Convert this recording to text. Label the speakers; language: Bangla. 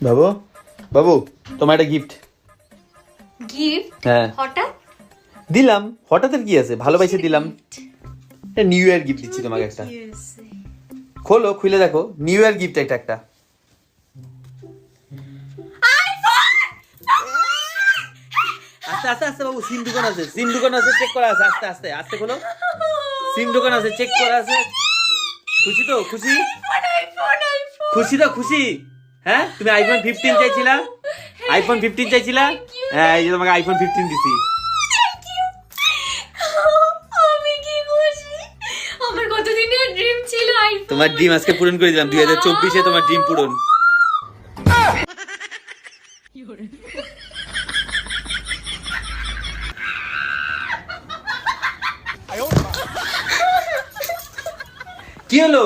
Speaker 1: বাবু বাবু তোমার একটা গিফট।
Speaker 2: গিফট?
Speaker 1: হ্যাঁ
Speaker 2: হঠাৎ
Speaker 1: দিলাম, হঠাৎ কি আছে, ভালোবাসে দিলাম। নিউ ইয়ার গিফট দিচ্ছি তোমাকে একটা। খোলো, খুলে দেখো, নিউ ইয়ার গিফট একটা একটা। আস্তে আস্তে আস্তে বাবু, সিম দোকান আছে, সিম দোকান আছে, চেক করা আছে, আস্তে আস্তে আস্তে খোলো। সিম দোকান আছে, চেক করা আছে। খুশি তো? খুশি? খুশি তো? খুশি? হ্যাঁ, তুমি আইফোন 15 চাইছিলা, আইফোন 15 চাইছিলা, হ্যাঁ এই যে তোমাকে আইফোন 15 দিছি।
Speaker 2: আমি কি খুশি, আমার কতদিনের ড্রিম ছিল আইফোন।
Speaker 1: তোমার ড্রিম আজকে পূরণ করে দিলাম, 2024-এ তোমার ড্রিম পূরণ। কি হলো?